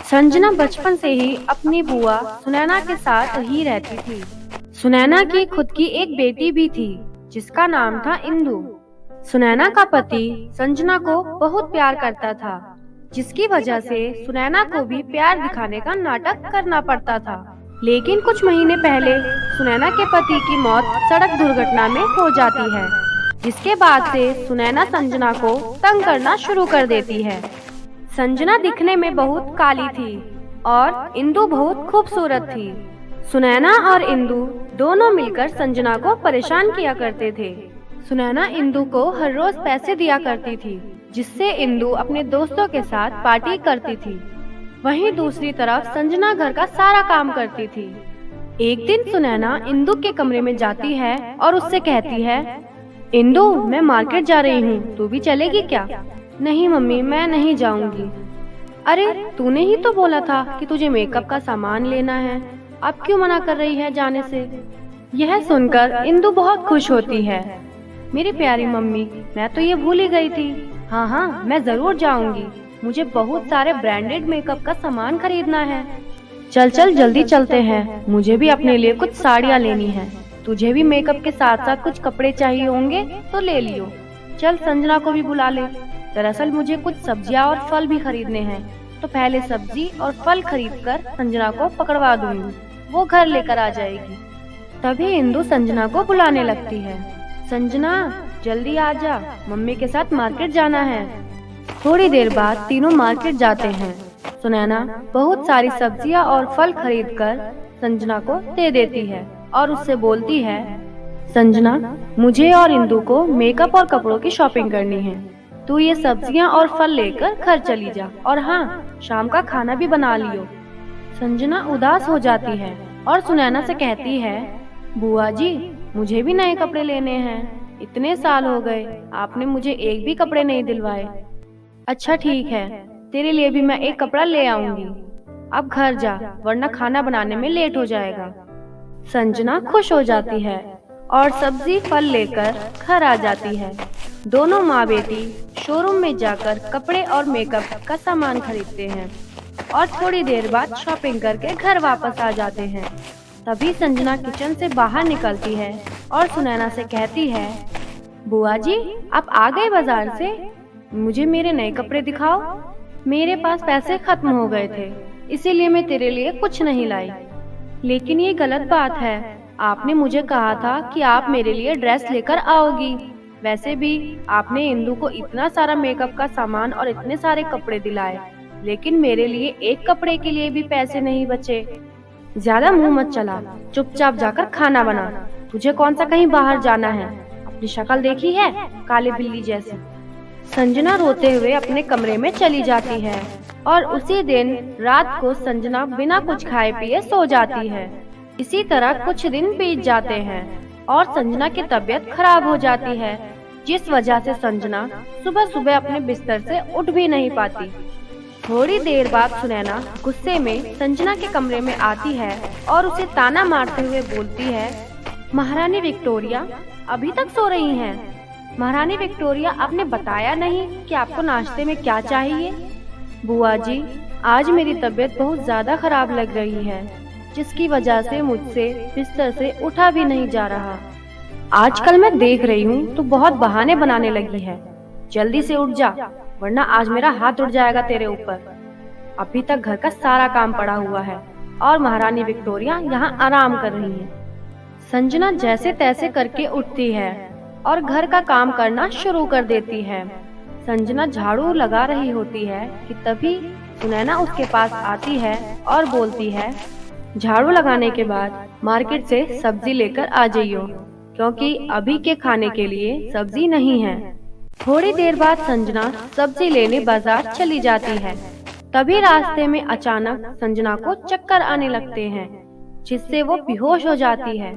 संजना बचपन से ही अपनी बुआ सुनैना के साथ ही रहती थी। सुनैना की खुद की एक बेटी भी थी जिसका नाम था इंदु। सुनैना का पति संजना को बहुत प्यार करता था, जिसकी वजह से सुनैना को भी प्यार दिखाने का नाटक करना पड़ता था। लेकिन कुछ महीने पहले सुनैना के पति की मौत सड़क दुर्घटना में हो जाती है, जिसके बाद से सुनैना संजना को तंग करना शुरू कर देती है। संजना दिखने में बहुत काली थी और इंदु बहुत खूबसूरत थी। सुनैना और इंदु दोनों मिलकर संजना को परेशान किया करते थे। सुनैना इंदु को हर रोज पैसे दिया करती थी, जिससे इंदु अपने दोस्तों के साथ पार्टी करती थी। वहीं दूसरी तरफ संजना घर का सारा काम करती थी। एक दिन सुनैना इंदु के कमरे में जाती है और उससे कहती है, इंदु, मैं मार्केट जा रही हूँ, तू भी चलेगी क्या? नहीं मम्मी, मैं नहीं जाऊंगी। अरे, तूने ही तो बोला था कि तुझे मेकअप का सामान लेना है, अब क्यों मना कर रही है जाने से? यह सुनकर इंदु बहुत खुश होती है। मेरी प्यारी मम्मी, मैं तो ये भूल ही गई थी। हाँ, मैं जरूर जाऊंगी। मुझे बहुत सारे ब्रांडेड मेकअप का सामान खरीदना है। चल जल्दी चलते हैं, मुझे भी अपने लिए कुछ साड़ियाँ लेनी है। तुझे भी मेकअप के साथ साथ कुछ कपड़े चाहिए होंगे तो ले लियो। चल संजना को भी बुला ले। दरअसल मुझे कुछ सब्जियां और फल भी खरीदने हैं, तो पहले सब्जी और फल खरीदकर संजना को पकड़वा दूंगी, वो घर लेकर आ जाएगी। तभी इंदु संजना को बुलाने लगती है। संजना, जल्दी आ जा, मम्मी के साथ मार्केट जाना है। थोड़ी देर बाद तीनों मार्केट जाते हैं। सुनैना बहुत सारी सब्जियां और फल खरीदकर संजना को दे देती है और उससे बोलती है, संजना, मुझे और इंदु को मेकअप और कपड़ों की शॉपिंग करनी है। तू ये सब्जियां और फल लेकर घर चली जा, और हाँ, शाम का खाना भी बना लियो। संजना उदास हो जाती है और सुनैना से कहती है, बुआ जी, मुझे भी नए कपड़े लेने हैं। इतने साल हो गए, आपने मुझे एक भी कपड़े नहीं दिलवाए। अच्छा ठीक है, तेरे लिए भी मैं एक कपड़ा ले आऊंगी। अब घर जा, वरना खाना बनाने में लेट हो जाएगा। संजना खुश हो जाती है और सब्जी फल लेकर घर आ जाती है। दोनों माँ बेटी शोरूम में जाकर कपड़े और मेकअप का सामान खरीदते हैं और थोड़ी देर बाद शॉपिंग करके घर वापस आ जाते हैं। तभी संजना किचन से बाहर निकलती है और सुनैना से कहती है, बुआ जी, आप आ गए बाजार से? मुझे मेरे नए कपड़े दिखाओ। मेरे पास पैसे खत्म हो गए थे, इसीलिए मैं तेरे लिए कुछ नहीं लाई। लेकिन ये गलत बात है, आपने मुझे कहा था कि आप मेरे लिए ड्रेस लेकर आओगी। वैसे भी आपने इंदु को इतना सारा मेकअप का सामान और इतने सारे कपड़े दिलाए, लेकिन मेरे लिए एक कपड़े के लिए भी पैसे नहीं बचे। ज्यादा मुंह मत चला, चुपचाप जाकर खाना बना। तुझे कौन सा कहीं बाहर जाना है? अपनी शक्ल देखी है, काली बिल्ली जैसी। संजना रोते हुए अपने कमरे में चली जाती है और उसी दिन रात को संजना बिना कुछ खाए पिए सो जाती है। इसी तरह कुछ दिन बीत जाते हैं और संजना की तबीयत खराब हो जाती है, जिस वजह से संजना सुबह सुबह अपने बिस्तर से उठ भी नहीं पाती। थोड़ी देर बाद सुनैना गुस्से में संजना के कमरे में आती है और उसे ताना मारते हुए बोलती है, महारानी विक्टोरिया, अभी तक सो रही हैं? महारानी विक्टोरिया, आपने बताया नहीं कि आपको नाश्ते में क्या चाहिए? बुआ जी, आज मेरी तबीयत बहुत ज्यादा खराब लग रही है, जिसकी वजह से मुझसे बिस्तर से उठा भी नहीं जा रहा। आजकल मैं देख रही हूँ तो बहुत बहाने बनाने लगी है। जल्दी से उठ जा, वरना आज मेरा हाथ उठ जाएगा तेरे ऊपर। अभी तक घर का सारा काम पड़ा हुआ है और महारानी विक्टोरिया यहाँ आराम कर रही है। संजना जैसे तैसे करके उठती है और घर का काम करना शुरू कर देती है। संजना झाड़ू लगा रही होती है कि तभी सुनैना उसके पास आती है और बोलती है, झाड़ू लगाने के बाद मार्केट से सब्जी लेकर आ जाइयो, क्योंकि अभी के खाने के लिए सब्जी नहीं है। थोड़ी देर बाद संजना सब्जी लेने बाजार चली जाती है। तभी रास्ते में अचानक संजना को चक्कर आने लगते हैं, जिससे वो बेहोश हो जाती है।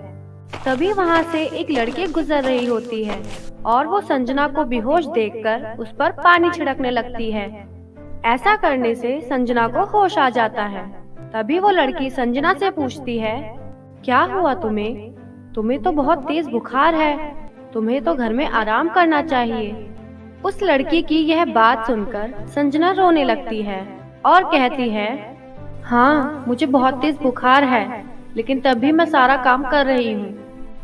तभी वहाँ से एक लड़की गुजर रही होती है और वो संजना को बेहोश देखकर उस पर पानी छिड़कने लगती है। ऐसा करने से संजना को होश आ जाता है। तभी वो लड़की संजना से पूछती है, क्या हुआ तुम्हें? तुम्हें तो बहुत तेज बुखार है, तुम्हें तो घर में आराम करना चाहिए। उस लड़की की यह बात सुनकर संजना रोने लगती है और कहती है, हाँ, मुझे बहुत तेज बुखार है, लेकिन तब भी मैं सारा काम कर रही हूँ,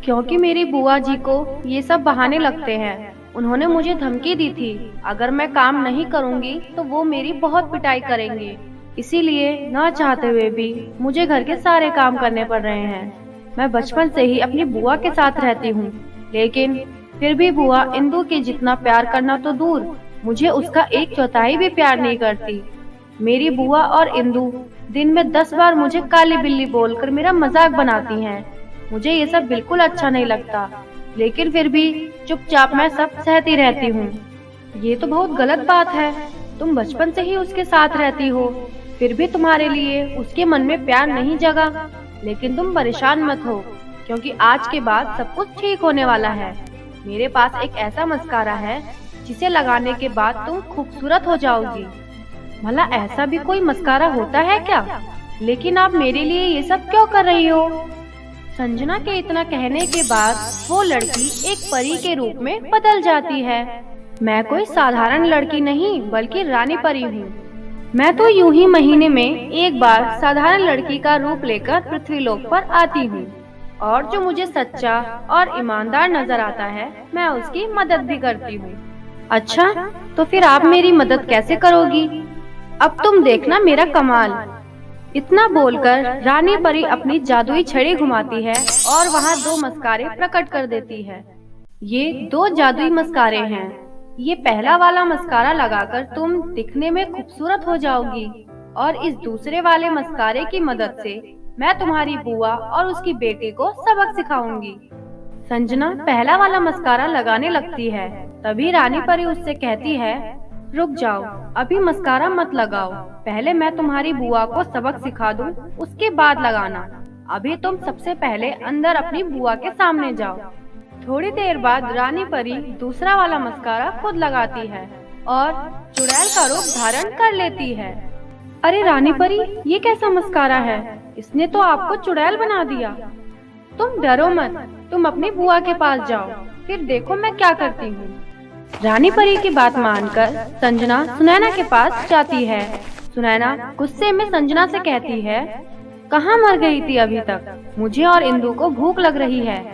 क्योंकि मेरी बुआ जी को ये सब बहाने लगते हैं। उन्होंने मुझे धमकी दी थी, अगर मैं काम नहीं करूँगी तो वो मेरी बहुत पिटाई करेंगे। इसीलिए न चाहते हुए भी मुझे घर के सारे काम करने पड़ रहे हैं। मैं बचपन से ही अपनी बुआ के साथ रहती हूँ, लेकिन फिर भी बुआ इंदु के जितना प्यार करना तो दूर, मुझे उसका 1/4 भी प्यार नहीं करती। मेरी बुआ और इंदु दिन में 10 बार मुझे काली बिल्ली बोलकर मेरा मजाक बनाती हैं। मुझे ये सब बिल्कुल अच्छा नहीं लगता, लेकिन फिर भी चुपचाप मैं सब सहती रहती हूँ। ये तो बहुत गलत बात है। तुम बचपन से ही उसके साथ रहती हो, फिर भी तुम्हारे लिए उसके मन में प्यार नहीं जगा। लेकिन तुम परेशान मत हो, क्योंकि आज के बाद सब कुछ ठीक होने वाला है। मेरे पास एक ऐसा मस्कारा है जिसे लगाने के बाद तुम खूबसूरत हो जाओगी। भला ऐसा भी कोई मस्कारा होता है क्या? लेकिन आप मेरे लिए ये सब क्यों कर रही हो? संजना के इतना कहने के बाद वो लड़की एक परी के रूप में बदल जाती है। मैं कोई साधारण लड़की नहीं, बल्कि रानी परी हूँ। मैं तो यूं ही महीने में एक बार साधारण लड़की का रूप लेकर पृथ्वीलोक पर आती हूँ, और जो मुझे सच्चा और ईमानदार नजर आता है, मैं उसकी मदद भी करती हूँ। अच्छा, तो फिर आप मेरी मदद कैसे करोगी? अब तुम देखना मेरा कमाल। इतना बोलकर रानी परी अपनी जादुई छड़ी घुमाती है और वहाँ 2 मस्कारे प्रकट कर देती है। ये 2 जादुई मस्कारे हैं। ये पहला वाला मस्कारा लगाकर तुम दिखने में खूबसूरत हो जाओगी, और इस दूसरे वाले मस्कारे की मदद से मैं तुम्हारी बुआ और उसकी बेटी को सबक सिखाऊंगी। संजना पहला वाला मस्कारा लगाने लगती है, तभी रानी परी उससे कहती है, रुक जाओ, अभी मस्कारा मत लगाओ। पहले मैं तुम्हारी बुआ को सबक सिखा दूं, उसके बाद लगाना। अभी तुम सबसे पहले अंदर अपनी बुआ के सामने जाओ। थोड़ी देर बाद रानी परी दूसरा वाला मस्कारा खुद लगाती है और चुड़ैल का रूप धारण कर लेती है। अरे रानी परी, ये कैसा मस्कारा है? इसने तो आपको चुड़ैल बना दिया। तुम डरो मत, तुम अपनी बुआ के पास जाओ, फिर देखो मैं क्या करती हूँ। रानी परी की बात मानकर संजना सुनैना के पास जाती है। सुनैना गुस्से में संजना से कहती है, कहाँ मर गई थी अभी तक? मुझे और इंदु को भूख लग रही है।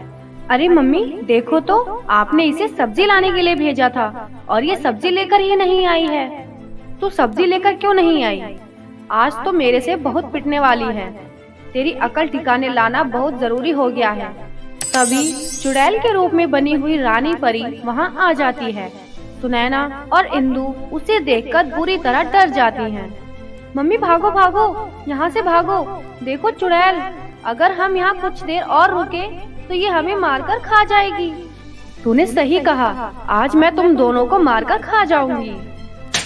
अरे मम्मी देखो तो, आपने इसे सब्जी लाने के लिए भेजा था और ये सब्जी लेकर ही नहीं आई है। तू सब्जी लेकर क्यों नहीं आई? आज तो मेरे से बहुत पिटने वाली है। तेरी अकल ठिकाने लाना बहुत जरूरी हो गया है। तभी चुड़ैल के रूप में बनी हुई रानी परी वहाँ आ जाती है। सुनैना और इंदु उसे देखकर बुरी तरह डर जाती हैं। मम्मी भागो भागो, यहाँ से भागो, देखो चुड़ैल, अगर हम यहाँ कुछ देर और रुके तो ये हमें मारकर खा जाएगी। तूने सही कहा, आज मैं तुम दोनों को मारकर खा जाऊंगी।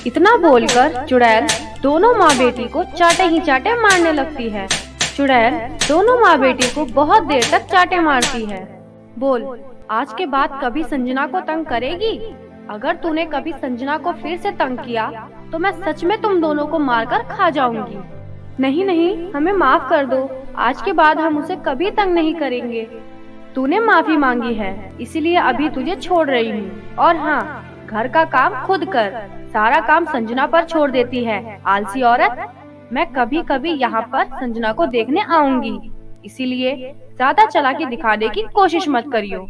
इतना बोलकर चुड़ैल दोनों माँ बेटी को चाटे ही चाटे मारने लगती है। चुड़ैल दोनों माँ बेटी को बहुत देर तक चाटे मारती है। बोल, आज के बाद कभी संजना को तंग करेगी? अगर तूने कभी संजना को फिर से तंग किया तो मैं सच में तुम दोनों को मारकर खा जाऊंगी। नहीं नहीं, हमें माफ कर दो, आज के बाद हम उसे कभी तंग नहीं करेंगे। तूने माफी मांगी है, इसीलिए अभी तुझे छोड़ रही हूँ। और हाँ, घर का काम खुद कर, सारा काम संजना पर छोड़ देती है, आलसी औरत। मैं कभी कभी यहाँ पर संजना को देखने आऊंगी, इसीलिए ज्यादा चालाकी दिखाने की कोशिश मत करियो।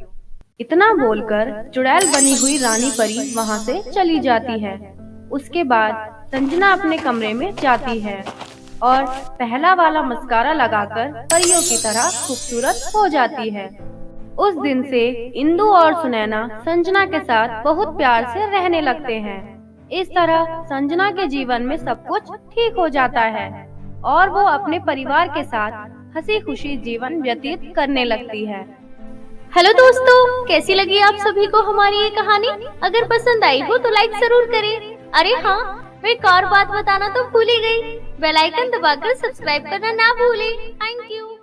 इतना बोलकर चुड़ैल बनी हुई रानी परी वहाँ से चली जाती है। उसके बाद संजना अपने कमरे में जाती है और पहला वाला मस्कारा लगाकर परियों की तरह खूबसूरत हो जाती है। उस दिन से इंदु और सुनैना संजना के साथ बहुत प्यार से रहने लगते हैं। इस तरह संजना के जीवन में सब कुछ ठीक हो जाता है और वो अपने परिवार के साथ हंसी खुशी जीवन व्यतीत करने लगती है। हेलो दोस्तों, कैसी लगी आप सभी को हमारी ये कहानी? अगर पसंद आई हो तो लाइक जरूर करें। अरे हाँ, मैं एक और बात बताना तो भूल ही गई, बेल आइकन दबाकर सब्सक्राइब करना ना भूलें। Thank you.